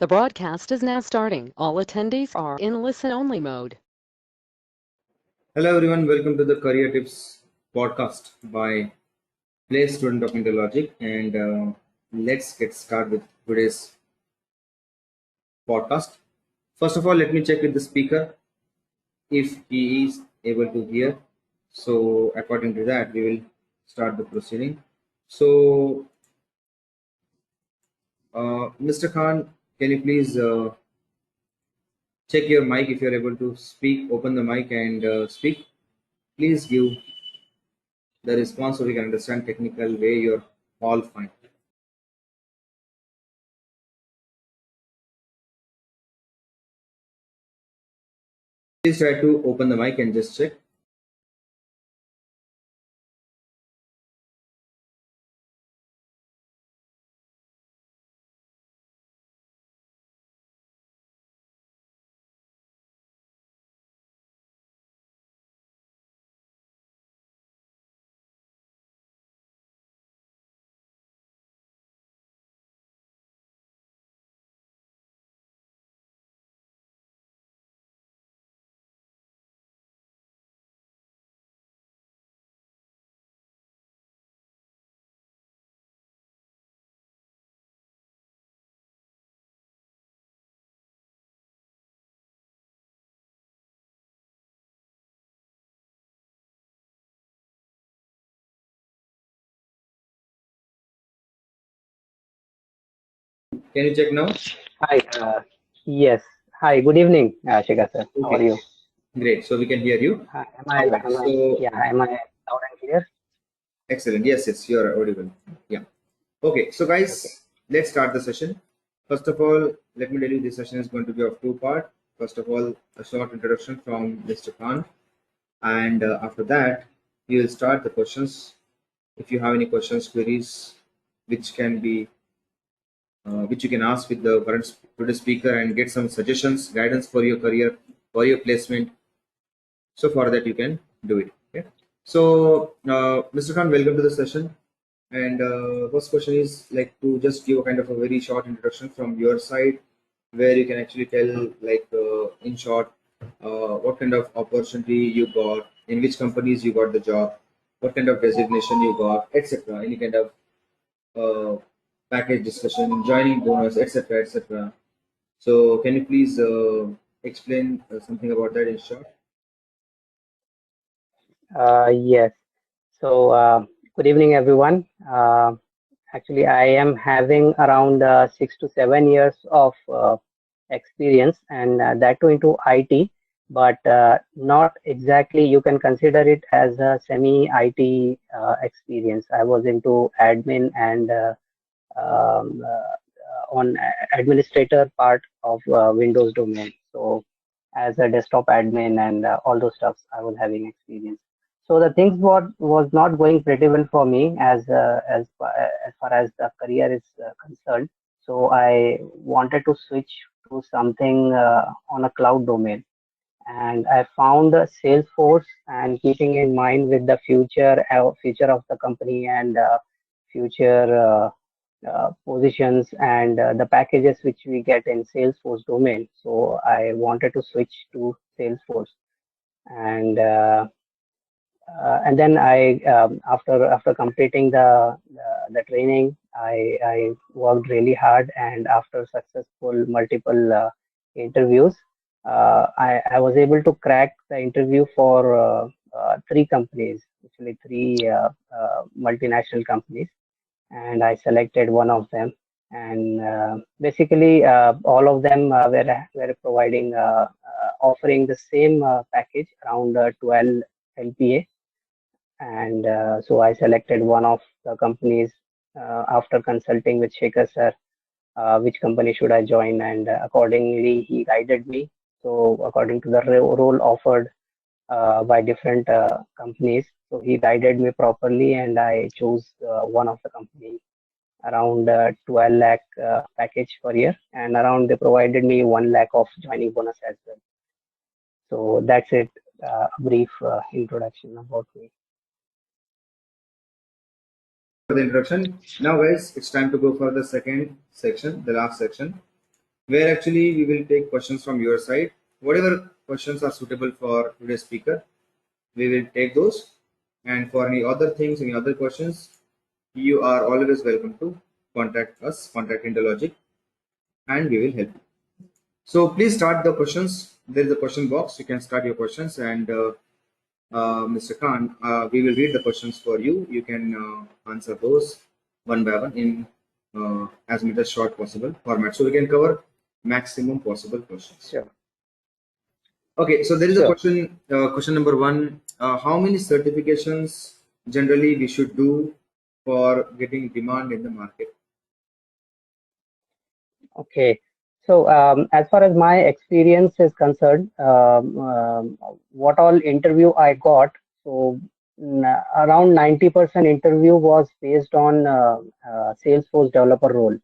The broadcast is now starting. All attendees are in listen-only mode. Hello everyone, welcome to the Career Tips podcast by Play Student of Intelogik, and let's get started with today's podcast. First of all, let me check with the speaker if he is able to hear. So according to that, we will start the proceeding. So, Mr. Khan, can you please check your mic if you are able to speak? Open the mic and speak. Please give the response so we can understand technical way you're all fine. Please try to open the mic and just check. Can you check now? Hi. Yes. Hi. Good evening, Shikhar sir. How are Okay, you? great. So we can hear you. Am All right. I, So yeah, am I loud and clear? excellent. Yes, yes, you are audible. Yeah. Okay. So Okay. guys, let's start the session. First of all, let me tell you this session is going to be of two part. First of all, a short introduction from Mr. Khan, and after that, we will start the questions. If you have any questions, queries, which can be which you can ask with the current to the speaker and get some suggestions, guidance for your career, for your placement. So for that you can do it. Okay. So Mr. Khan, welcome to the session. And first question is like to just give a kind of a very short introduction from your side, where you can actually tell like in short what kind of opportunity you got, in which companies you got the job, what kind of designation you got, etc. Any kind of uh, package discussion, joining bonus, etc., etc. So can you please explain something about that in short? Yes. So, good evening, everyone. Actually, I am having around 6 to 7 years of experience, and that too into IT, but not exactly. You can consider it as a semi-IT experience. I was into admin and on administrator part of Windows domain. So as a desktop admin and all those stuffs, I was having experience. So the things what was not going pretty well for me as far as the career is concerned. So I wanted to switch to something on a cloud domain, and I found Salesforce. And keeping in mind with the future of the company and future positions and the packages which we get in Salesforce domain. So I wanted to switch to Salesforce, and and then after completing the training, I worked really hard, and after successful multiple interviews, I was able to crack the interview for three companies, actually three multinational companies, and I selected one of them. And basically, all of them were providing offering the same package around 12 LPA. And so I selected one of the companies after consulting with Shekhar sir, which company should I join, and accordingly he guided me. So according to the role offered by different companies, so he guided me properly, and I chose one of the company around 12 lakh package per year, and around they provided me 1 lakh of joining bonus as well. So that's it, a brief introduction about me. For the introduction. Now, guys, it's time to go for the second section, the last section. where actually we will take questions from your side. Whatever questions are suitable for today's speaker, we will take those. And for any other things, any other questions, you are always welcome to contact us, contact Intelogik, and we will help you. So please start the questions. There is a question box. You can start your questions, and Mr. Khan, we will read the questions for you. You can answer those one by one in as much as short possible format, so we can cover maximum possible questions. Sure. Okay, so there is a Sure. question. Question number one: how many certifications generally we should do for getting demand in the market? Okay. So, as far as my experience is concerned, what all interview I got, so around 90% interview was based on Salesforce developer role.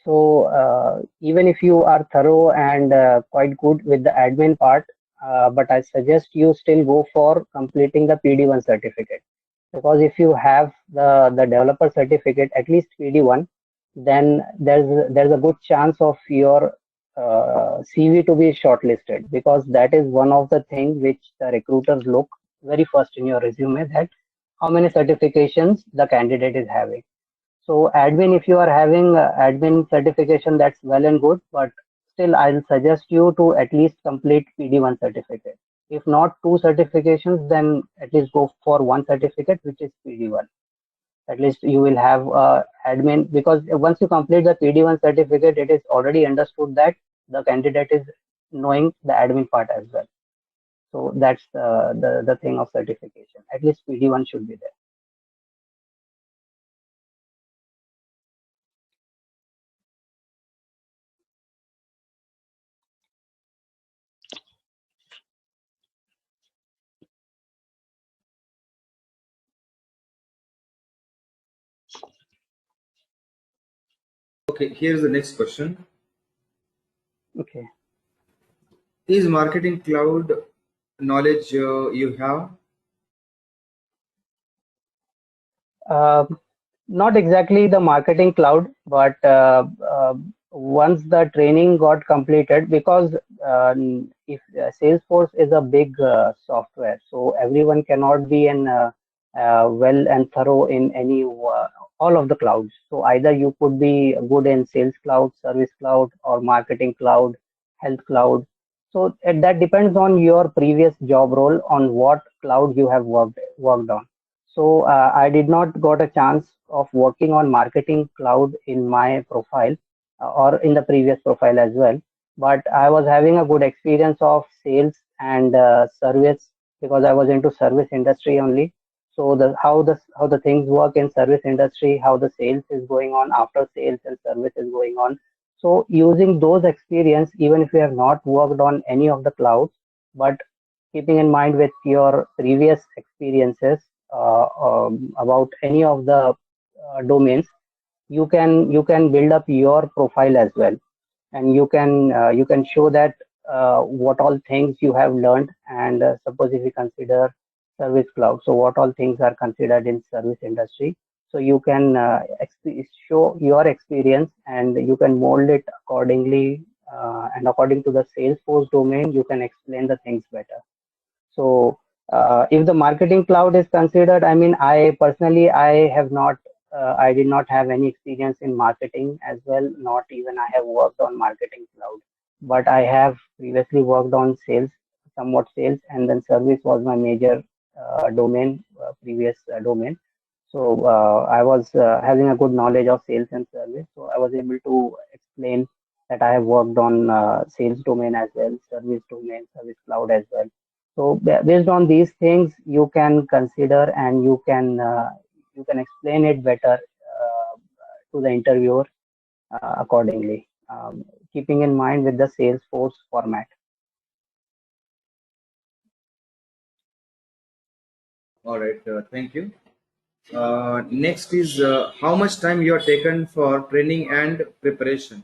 So, even if you are thorough and quite good with the admin part, but I suggest you still go for completing the PD1 certificate, because if you have the developer certificate, at least PD1, then there's a good chance of your CV to be shortlisted, because that is one of the things which the recruiters look very first in your resume, that how many certifications the candidate is having. So admin, if you are having admin certification, that's well and good, but still I'll suggest you to at least complete PD1 certificate. If not two certifications, then at least go for one certificate, which is PD1. At least you will have admin, because once you complete the PD1 certificate, it is already understood that the candidate is knowing the admin part as well. So that's the thing of certification. At least PD1 should be there. Okay, here's the next question: Okay. is marketing cloud knowledge you have? Not exactly the marketing cloud, but once the training got completed, because if Salesforce is a big software, so everyone cannot be an well and thorough in any all of the clouds. So either you could be good in Sales Cloud, Service Cloud, or Marketing Cloud, Health Cloud. So that depends on your previous job role, on what cloud you have worked on. So I did not got a chance of working on marketing cloud in my profile, or in the previous profile as well. But I was having a good experience of sales and service, because I was into service industry only. So the things work in service industry, how the sales is going on, after sales and service is going on. So using those experience, even if you have not worked on any of the clouds, but keeping in mind with your previous experiences about any of the domains, you can build up your profile as well, and you can show that what all things you have learned. And suppose if you consider service cloud, so what all things are considered in service industry, so you can show your experience, and you can mold it accordingly, and according to the Salesforce domain, you can explain the things better. So if the marketing cloud is considered, I mean, I personally, I did not have any experience in marketing as well. Not even I have worked on marketing cloud, but I have previously worked on sales, somewhat sales, and then service was my major domain, previous domain. So I was having a good knowledge of sales and service. So I was able to explain that I have worked on sales domain as well, service domain, service cloud as well. So based on these things, you can consider, and you can explain it better to the interviewer accordingly, keeping in mind with the Salesforce format. All right, thank you. Next is how much time you are taken for training and preparation.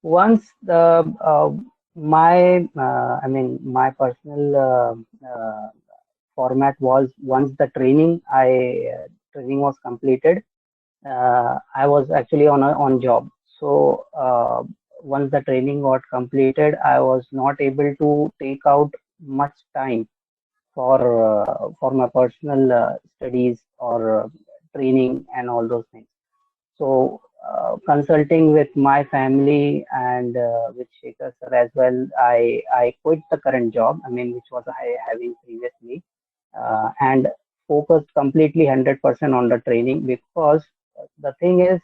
Once the my I mean my personal format was, once the training was completed, I was actually on job. So once the training got completed, I was not able to take out much time for my personal studies or training and all those things. So consulting with my family and with Shekhar sir as well, I quit the current job. I mean, which was I having previously, and focused completely 100% on the training, because the thing is,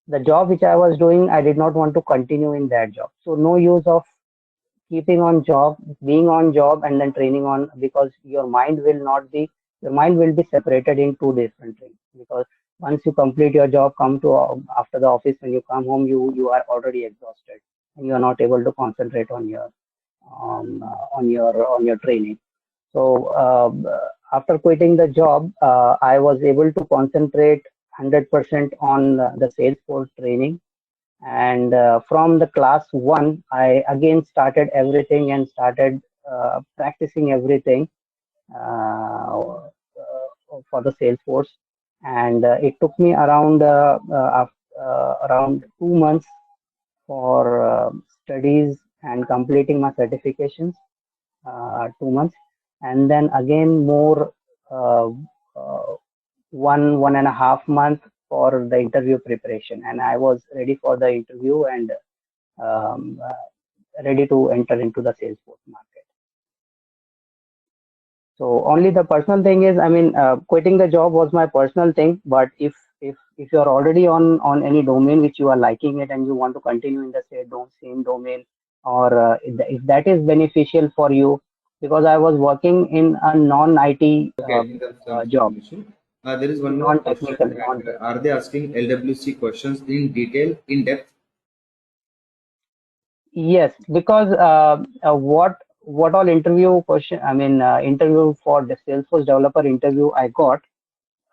the job which I was doing, I did not want to continue in that job. So no use of keeping on job, being on job and then training on, because your mind will be separated in two different things. Because once you complete your job, come to after the office, when you come home, you are already exhausted and you are not able to concentrate on your training. So after quitting the job, I was able to concentrate 100% on the Salesforce training. And from the class one, I again started everything and started practicing everything for the Salesforce. And it took me around 2 months for studies and completing my certifications. 2 months, and then again more uh, uh, 1.5 month for the interview preparation, and I was ready for the interview and um, ready to enter into the Salesforce market. So only the personal thing is, I mean, quitting the job was my personal thing. But if you're already on any domain which you are liking it and you want to continue in the same domain, or if that is beneficial for you, because I was working in a non-IT Okay, in terms of job, information. There is one more question non-technical, that are they asking LWC questions in detail, in depth? Yes, because what all interview question, I mean, interview for the Salesforce developer interview I got,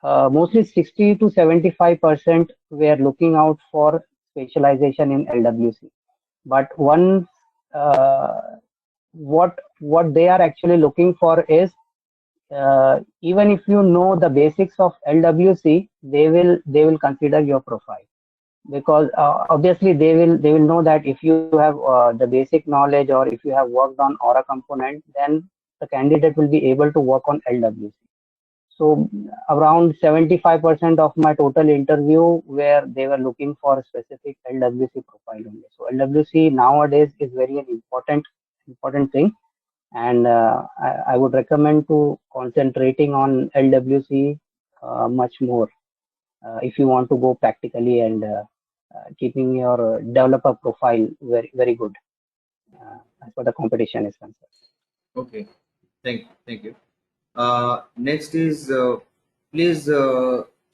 mostly 60 to 75% were looking out for specialization in LWC. But one, uh, what they are actually looking for is, even if you know the basics of LWC, they will consider your profile, because obviously they will know that if you have the basic knowledge, or if you have worked on Aura component, then the candidate will be able to work on LWC. So around 75% of my total interview, where they were looking for a specific LWC profile only. So LWC nowadays is very an important thing, and I would recommend to concentrating on LWC much more if you want to go practically, and keeping your developer profile very good as far the competition is concerned. Okay, thank you. Next is please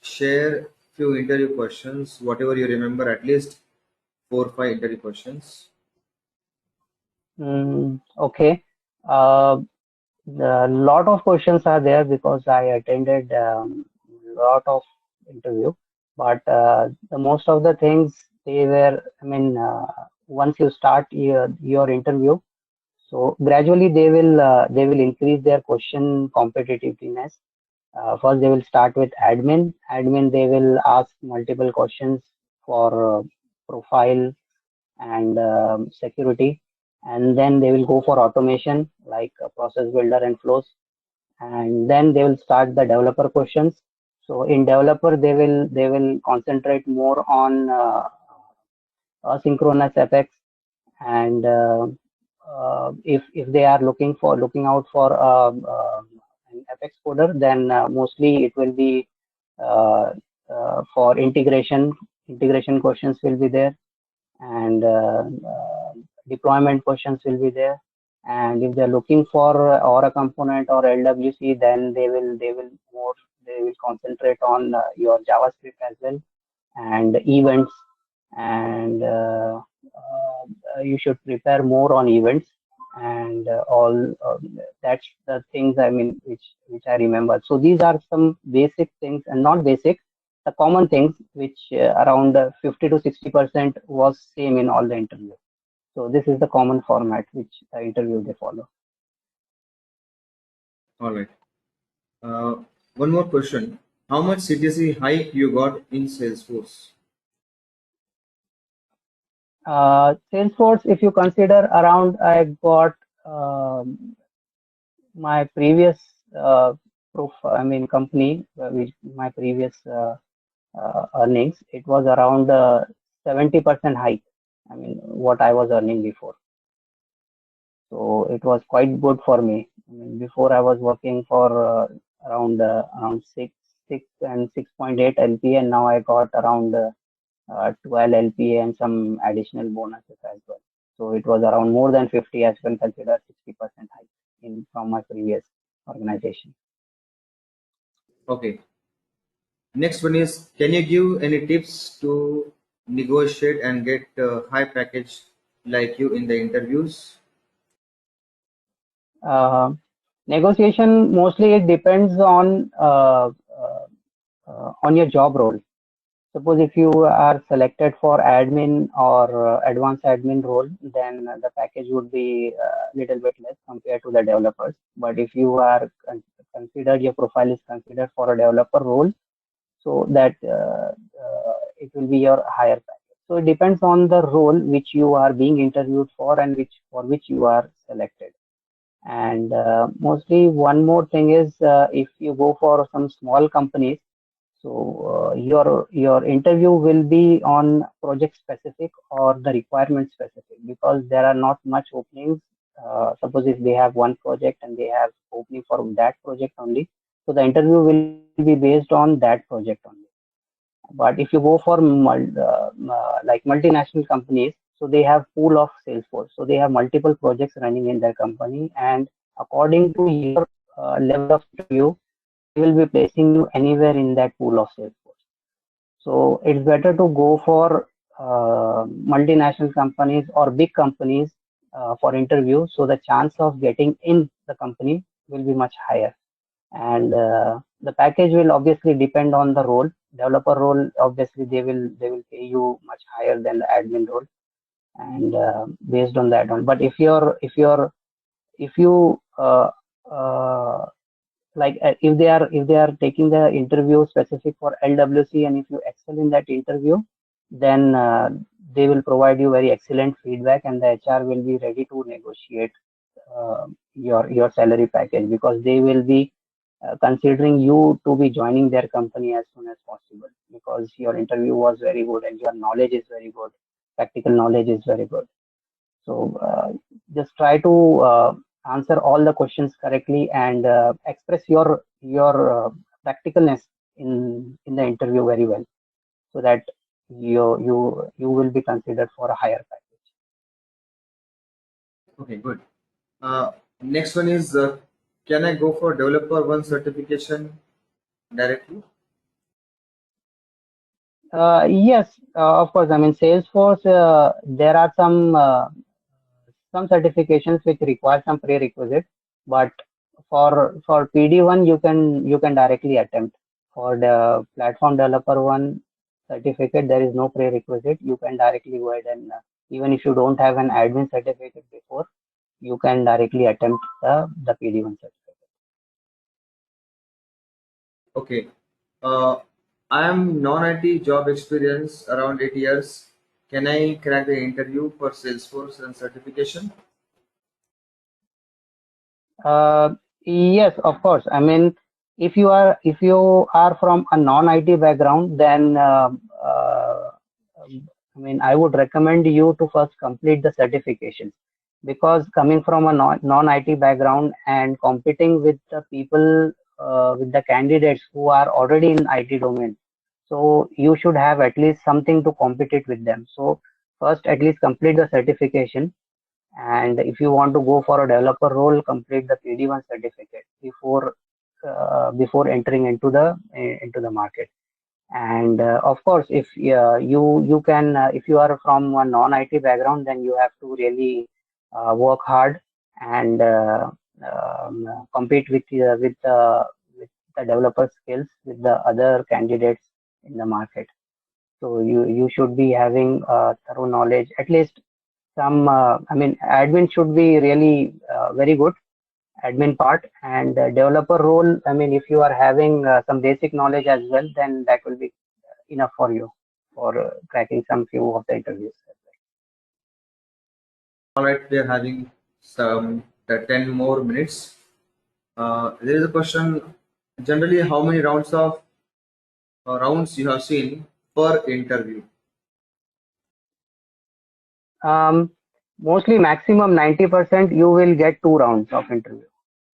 share few interview questions, whatever you remember, at least 4 or 5 interview questions. Okay. Uh, a lot of questions are there because I attended lot of interview, but the most of the things, they were, I mean, once you start your interview, so gradually they will increase their question competitiveness. First, they will start with admin. Admin, they will ask multiple questions for profile and security, and then they will go for automation like process builder and flows, and then they will start the developer questions. So in developer, they will concentrate more on asynchronous effects, and if they are looking out for an apex coder, then mostly it will be uh, for integration questions will be there, and deployment questions will be there. And if they're looking for Aura component or LWC, then they will concentrate on your JavaScript as well, and events, and you should prepare more on events, and all that's the things, I mean, which I remember. So these are some basic things, and not basic, the common things, which around 50 to 60% was same in all the interview. So this is the common format which the interview they follow. All right. Uh, One more question. How much CTC hike you got in Salesforce? Salesforce, if you consider around, I got um, my previous company, which my previous earnings, it was around 70% hike. I mean, what I was earning before. So it was quite good for me. I mean, before I was working for around 6 and 6.8 LPA, and now I got around 12 LPA and some additional bonuses as well. So it was around more than 50, as you can consider 60% hike in from my previous organization. Okay. Next one is, can you give any tips to negotiate and get a high package like you in the interviews? Uh, Negotiation, mostly it depends on your job role. Suppose if you are selected for admin or advanced admin role, then the package would be a little bit less compared to the developers. But if you are considered, your profile is considered for a developer role, so that it will be your higher package. So it depends on the role which you are being interviewed for and which you are selected. And mostly one more thing is, if you go for some small companies, so your interview will be on project specific or the requirement specific, because there are not much openings. Suppose if they have one project and they have opening for that project only, so the interview will be based on that project only. But if you go for like multinational companies, so they have pool of Salesforce, so they have multiple projects running in their company, and according to your level of interview, they will be placing you anywhere in that pool of Salesforce. So it's better to go for multinational companies or big companies for interview. So the chance of getting in the company will be much higher. And the package will obviously depend on the role. Developer role, obviously they will pay you much higher than the admin role, and based on that one. But if you like if they are taking the interview specific for LWC, and if you excel in that interview, then they will provide you very excellent feedback, and the HR will be ready to negotiate your salary package, because they will be considering you to be joining their company as soon as possible, because your interview was very good and your knowledge is very good, practical knowledge is very good. So just try to answer all the questions correctly, and express your practicalness in the interview very well, so that you will be considered for a higher package. Okay, good. Next one is, can I go for developer one certification directly? Yes, of course. I mean, Salesforce, there are some certifications which require some prerequisite, but for PD1 you can directly attempt. For the platform developer one certificate, there is no prerequisite. You can directly go ahead and even if you don't have an admin certificate before, you can directly attempt the PD1 certificate. Okay. Uh, I am non-IT job experience around 8 years. Can I crack the interview for Salesforce and certification? Uh, yes, of course. I mean, if you are from a non-IT background, then I mean, I would recommend you to first complete the certifications, because coming from a non-IT background and competing with the people, with the candidates who are already in IT domain, so you should have at least something to compete with them. So first, at least complete the certification, and if you want to go for a developer role, complete the PD1 certificate before entering into the market. And of course, if you can, if you are from a non-IT background, then you have to really work hard and compete with the developer skills with the other candidates in the market. So you should be having thorough knowledge, at least some. I mean, admin should be really very good, admin part, and developer role. I mean, if you are having some basic knowledge as well, then that will be enough for you for cracking some few of the interviews. All right, we are having some 10 more minutes. There is a question. Generally, how many rounds you have seen per interview? Um, Mostly maximum 90% you will get 2 rounds of interview.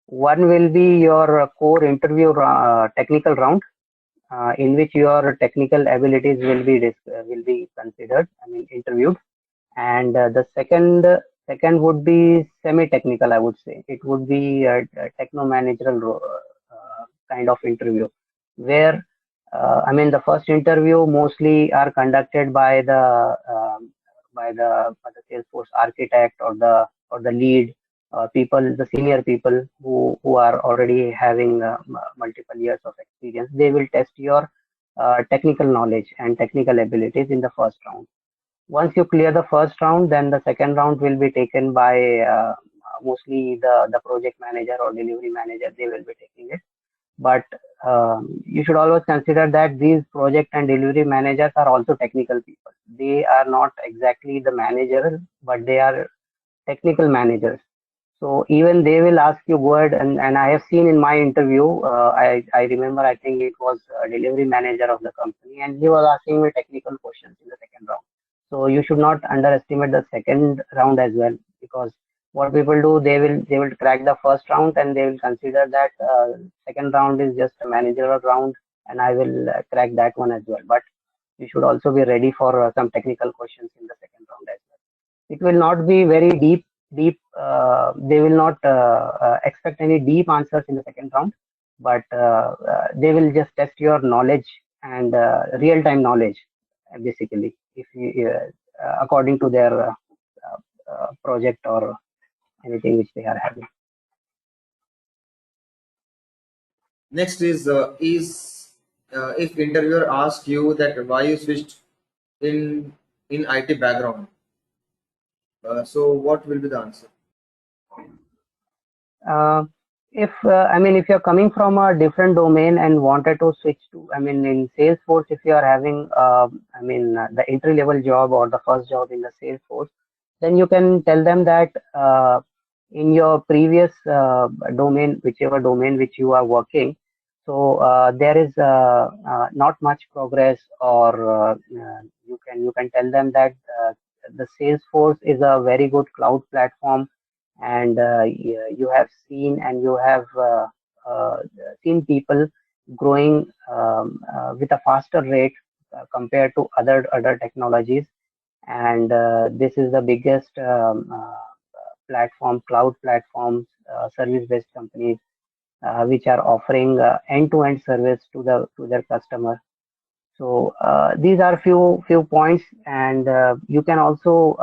One will be your core interview technical round, in which your technical abilities will be considered. I mean interviewed, and the second would be semi-technical. I would say it would be a techno-managerial kind of interview, where I mean the first interview mostly are conducted by the Salesforce architect or the lead people, the senior people who are already having multiple years of experience. They will test your technical knowledge and technical abilities in the first round. Once you clear the first round, then the second round will be taken by mostly the project manager or delivery manager. They will be taking it. But you should always consider that these project and delivery managers are also technical people. They are not exactly the manager, but they are technical managers. So even they will ask you, go ahead, and I have seen in my interview, I remember, I think it was a delivery manager of the company, and he was asking me technical questions in the second round. So you should not underestimate the second round as well, because what people do, they will crack the first round and they will consider that second round is just a managerial round, and I will crack that one as well. But you should also be ready for some technical questions in the second round as well. It will not be very deep. They will not expect any deep answers in the second round, but they will just test your knowledge and real time knowledge, basically, if you according to their project or anything which they are having. Next is if interviewer asks you that why you switched in IT background. So what will be the answer? Uh, if I mean, if you're coming from a different domain and wanted to switch to, I mean, in Salesforce, if you are having, I mean, the entry level job or the first job in the Salesforce, then you can tell them that in your previous domain, whichever domain which you are working, so there is not much progress, or you can tell them that the Salesforce is a very good cloud platform, and you have seen and you have uh, seen people growing with a faster rate compared to other technologies, and this is the biggest cloud platforms, service based companies which are offering end to end service to their customer. So these are few points, and you can also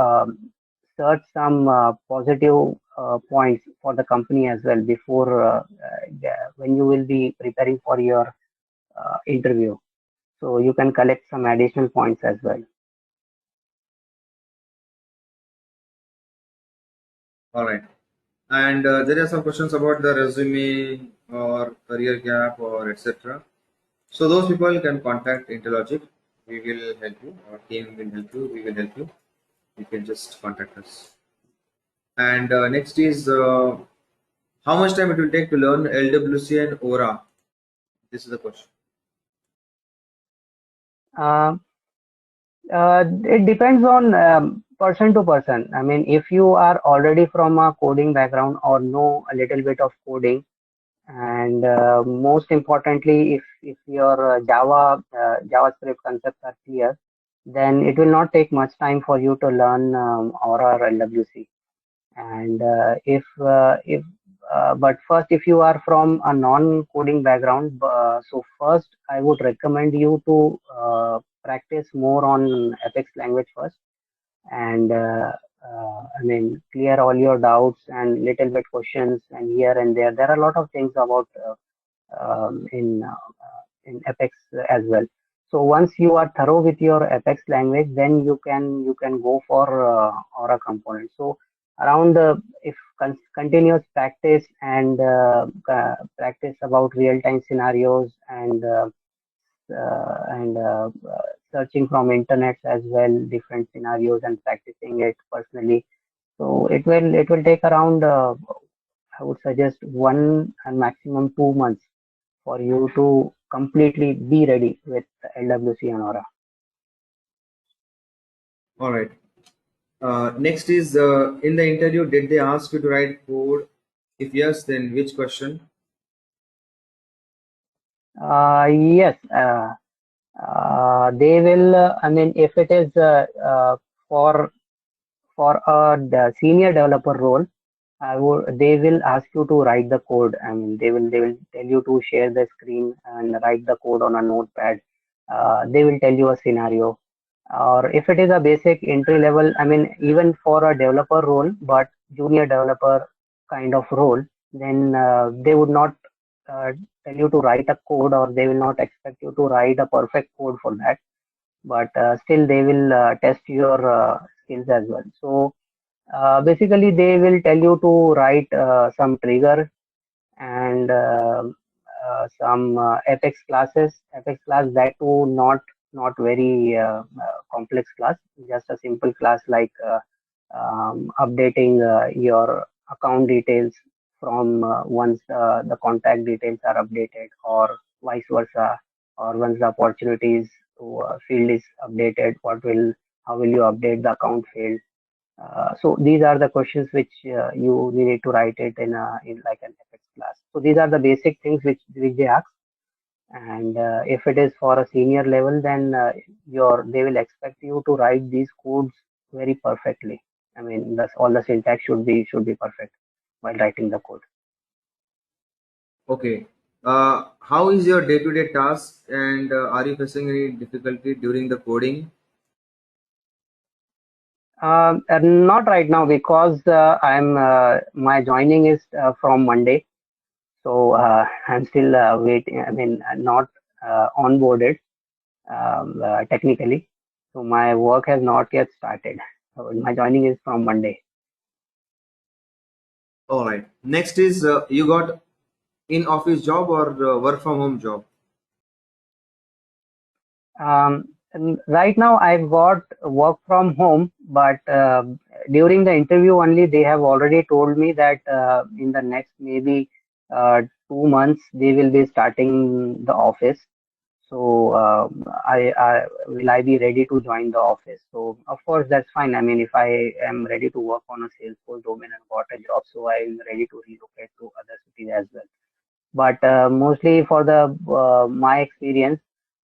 search some positive points for the company as well before when you will be preparing for your interview. So you can collect some additional points as well. All right. And there are some questions about the resume or career gap or etc. So those people can contact Intelogik. We will help you. Our team will help you. We will help you. You can just contact us. And next is how much time it will take to learn LWC and Aura? This is the question. Uh, it depends on person to person. I mean, if you are already from a coding background or know a little bit of coding, and most importantly, if your JavaScript concepts are clear, then it will not take much time for you to learn Aura or LWC. And if but first, if you are from a non-coding background, so first I would recommend you to practice more on Apex language first, and I mean, clear all your doubts and little bit questions and here and there. There are a lot of things about in Apex as well. So once you are thorough with your Apex language, then you can go for Aura component. So around if continuous practice and practice about real-time scenarios and searching from internet as well different scenarios and practicing it personally. So it will take around I would suggest 1 and maximum 2 months for you to completely be ready with LWC and Aura. All right. Next is in the interview, did they ask you to write code? If yes, then which question? Yes, they will. I mean, if it is for the senior developer role, they will ask you to write the code. I mean, they will tell you to share the screen and write the code on a notepad. They will tell you a scenario. Or if it is a basic entry level, I mean, even for a developer role, but junior developer kind of role, then they would not uh, tell you to write a code, or they will not expect you to write a perfect code for that. But still, they will test your skills as well. So basically, they will tell you to write some trigger and some Apex classes. Apex class, that too not very complex class, just a simple class like updating your account details from once the contact details are updated, or vice versa, or once the opportunities to field is updated, how will you update the account field. So these are the questions which you need to write it in like an ethics class. So these are the basic things which they ask. And if it is for a senior level, then they will expect you to write these codes very perfectly. I mean, that's all the syntax should be perfect while writing the code. Okay. How is your day-to-day task, and are you facing any difficulty during the coding? Not right now because I'm my joining is from Monday. So I'm still waiting. I mean, not onboarded technically. So my work has not yet started. So my joining is from Monday. All right. Next is you got in-office job or work from home job? And right now I've got work from home, but during the interview only they have already told me that in the next maybe 2 months they will be starting the office. So I will I be ready to join the office? So of course that's fine. I mean, if I am ready to work on a Salesforce domain and got a job, so I'm ready to relocate to other cities as well. But mostly for the my experience,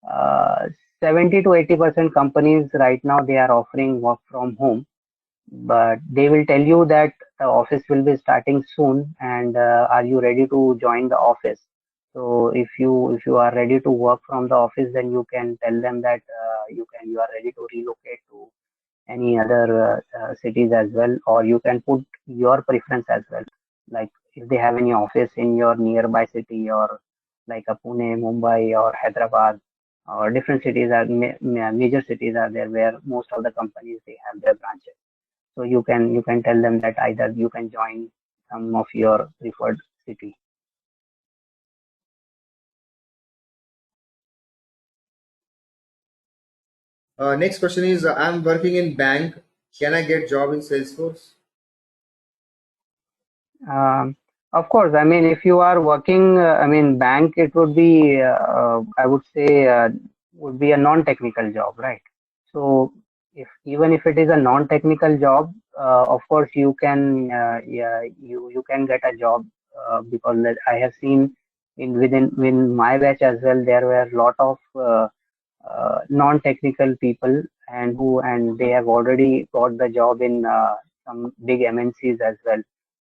uh, 70 to 80% companies right now they are offering work from home, but they will tell you that the office will be starting soon, and are you ready to join the office? So if you are ready to work from the office, then you can tell them that you are ready to relocate to any other cities as well, or you can put your preference as well, like if they have any office in your nearby city, or like a Pune, Mumbai, or Hyderabad, or different cities are major cities are there where most of the companies they have their branches. So you can tell them that either you can join some of your preferred city. Next question is I'm working in bank. Can I get job in Salesforce? Um, of course, I mean, if you are working, I mean, bank, it would be, I would say, would be a non-technical job, right? So, if even if it is a non-technical job, of course, you can, yeah, you can get a job because I have seen within my batch as well, there were a lot of non-technical people and they have already got the job in some big MNCs as well.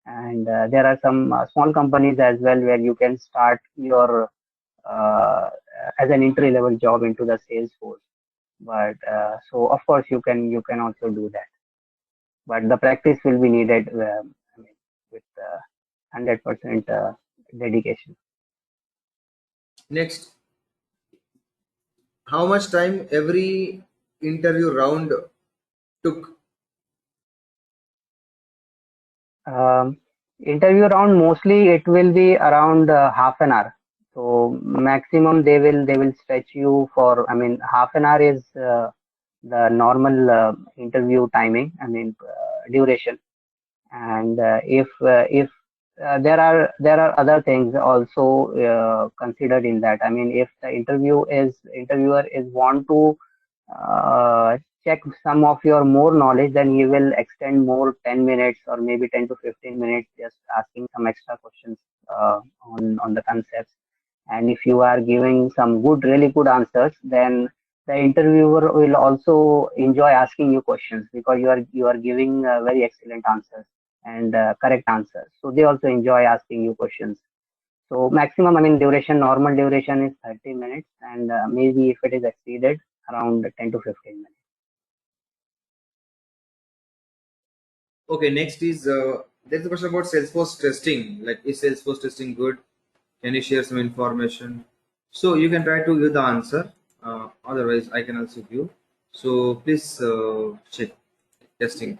And there are some small companies as well where you can start your uh, as an entry level job into the Salesforce. But so of course you can also do that. But the practice will be needed. I mean, with 100% dedication. Next, how much time every interview round took? Um, Interview round mostly it will be around half an hour. So maximum they will stretch you for. I mean, half an hour is the normal interview timing. I mean, duration. And if there are other things also considered in that. I mean, if the interviewer is want to check some of your more knowledge, then he will extend more 10 minutes or maybe 10 to 15 minutes just asking some extra questions on the concepts. And if you are giving some really good answers, then the interviewer will also enjoy asking you questions because you are giving very excellent answers and correct answers. So they also enjoy asking you questions. So maximum, I mean, normal duration is 30 minutes, and maybe if it is exceeded, around 10 to 15 minutes. Okay, next is there's a question about Salesforce testing. Like, is Salesforce testing good? Can you share some information? So you can try to give the answer. Otherwise, I can also give. So please check testing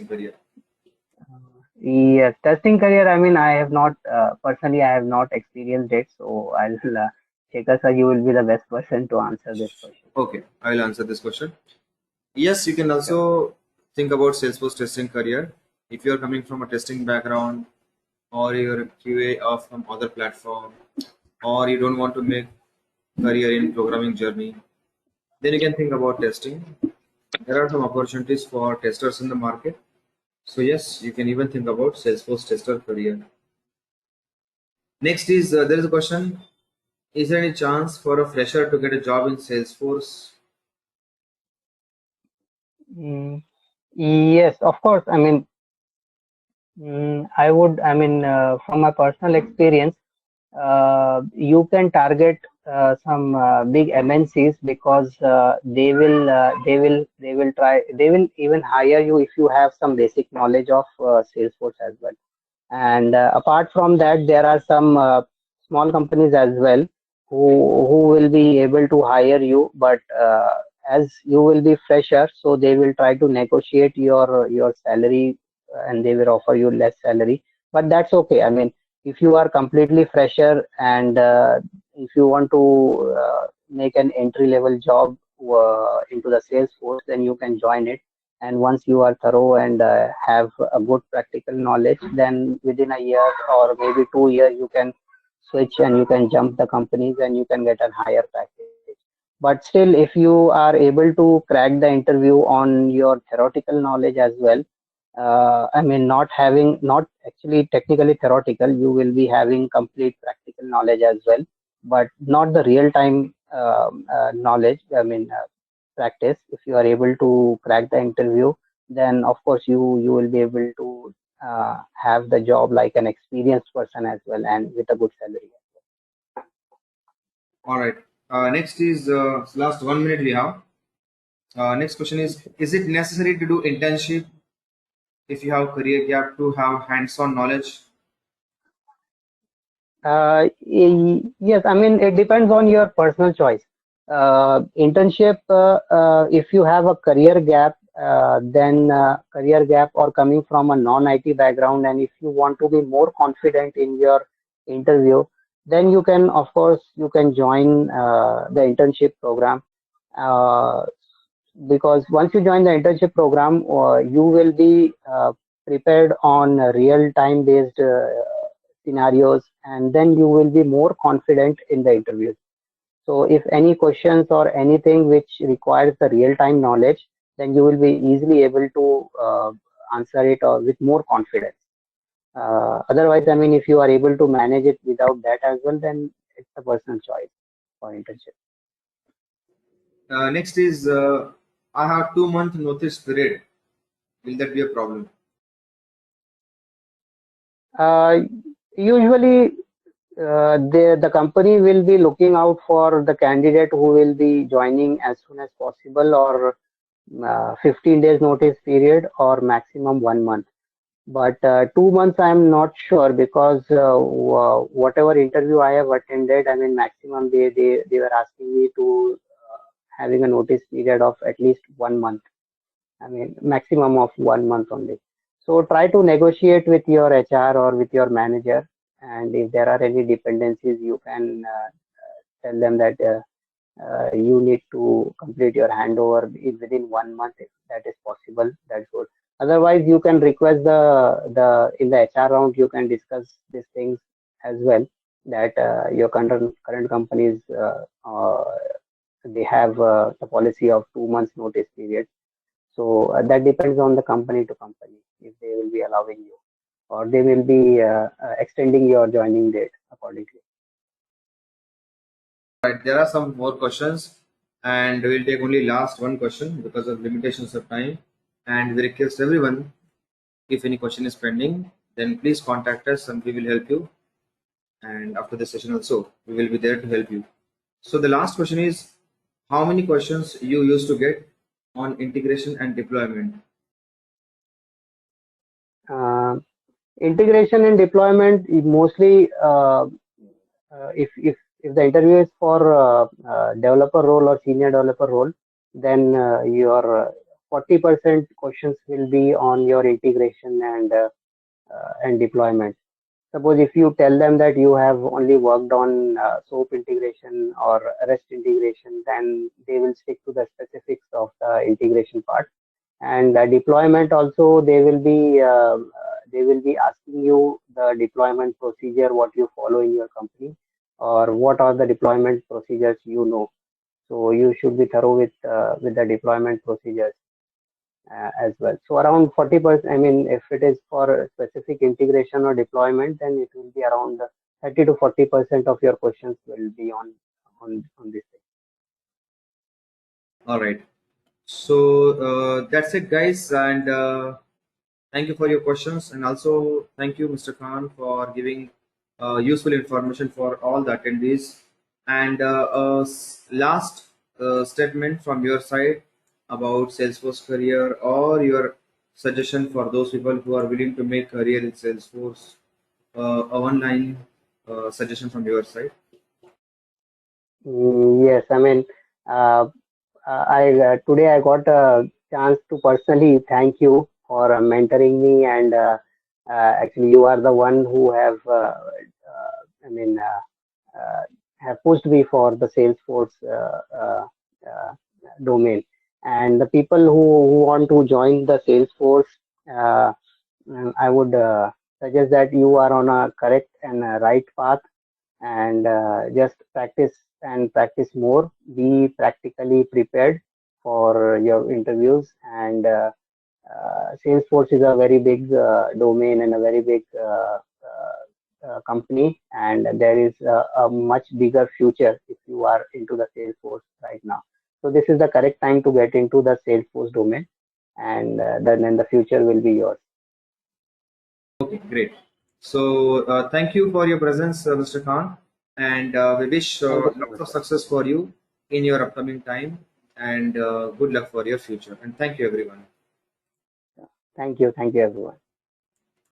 career. Yes, testing career. I mean, I have not personally, I have not experienced it, so I'll Shekhar sir, you will be the best person to answer this question. Okay, I will answer this question. Yes, you can Sure. also think about Salesforce testing career. If you are coming from a testing background, or you're a QA of some other platform, or you don't want to make career in programming journey, then you can think about testing. There are some opportunities for testers in the market. So yes, you can even think about Salesforce tester career. Next is there is a question: is there any chance for a fresher to get a job in Salesforce? Mm, yes, of course. I mean, I would. I mean, from my personal experience, you can target some big MNCs because they will even hire you if you have some basic knowledge of Salesforce as well. And apart from that, there are some small companies as well who will be able to hire you, but as you will be fresher, so they will try to negotiate your salary and they will offer you less salary. But that's okay. I mean, if you are completely fresher and if you want to make an entry level job into the sales force, then you can join it. And once you are thorough and have a good practical knowledge, then within a year or maybe 2 years you can switch and you can jump the companies and you can get a higher package. But still, if you are able to crack the interview on your theoretical knowledge as well, I mean, not actually technically theoretical, you will be having complete practical knowledge as well, but not the real time knowledge. I mean, practice. If you are able to crack the interview, then of course you will be able to have the job like an experienced person as well and with a good salary. All right. Next is last 1 minute we have. Next question is it necessary to do internship if you have career gap to have hands-on knowledge? Yes, I mean, it depends on your personal choice. Internship, if you have a career gap, then career gap or coming from a non-IT background, and if you want to be more confident in your interview, then you can, of course, you can join the internship program. Uh, because once you join the internship program, you will be prepared on real time based scenarios, and then you will be more confident in the interviews. So if any questions or anything which requires the real time knowledge, then you will be easily able to answer it with more confidence. Otherwise, I mean, if you are able to manage it without that as well, then it's a personal choice for internship. Next is I have 2 month notice period. Will that be a problem? Uh, Usually, the company will be looking out for the candidate who will be joining as soon as possible, or 15 days notice period, or maximum 1 month. But 2 months, I'm not sure because whatever interview I have attended, I mean, maximum they were asking me to having a notice period of at least 1 month. I mean, maximum of 1 month only. So try to negotiate with your HR or with your manager, and if there are any dependencies, you can tell them that you need to complete your handover within 1 month. If that is possible, that's good. Otherwise, you can request the in the HR round, you can discuss these things as well, that your current companies they have the policy of 2 months notice period. So that depends on the company to company if they will be allowing you, or they will be extending your joining date accordingly. Right, there are some more questions, and we'll take only last one question because of limitations of time. And we request everyone, if any question is pending, then please contact us and we will help you. And after the session also, we will be there to help you. So the last question is, how many questions you used to get on integration and deployment? Uh, Integration and deployment is mostly if the interview is for developer role or senior developer role, then your 40% questions will be on your integration and deployment. Suppose if you tell them that you have only worked on SOAP integration or REST integration, then they will stick to the specifics of the integration part. And deployment also, they will be asking you the deployment procedure, what you follow in your company, or what are the deployment procedures you know. So you should be thorough with the deployment procedures as well. So around 40%. I mean, if it is for specific integration or deployment, then it will be around 30 to 40% of your questions will be on this thing. All right. So that's it, guys. And thank you for your questions. And also thank you, Mr. Khan, for giving useful information for all the attendees. And last statement from your side about Salesforce career, or your suggestion for those people who are willing to make career in Salesforce, a one-line suggestion from your side. Yes, I mean, uh, I today I got a chance to personally thank you for mentoring me, and actually you are the one who have I mean have pushed me for the Salesforce uh, domain, and the people who want to join the Salesforce, uh, I would suggest that you are on a correct and right path, and just practice and practice more. Be practically prepared for your interviews, and Salesforce is a very big domain and a very big company, and there is a much bigger future if you are into the Salesforce right now. So this is the correct time to get into the Salesforce domain, and then the future will be yours. Okay, great. So thank you for your presence, Mr. Khan, and we wish Thank you so lots much, of sir. success for you in your upcoming time, and good luck for your future. And thank you, everyone. Thank you everyone.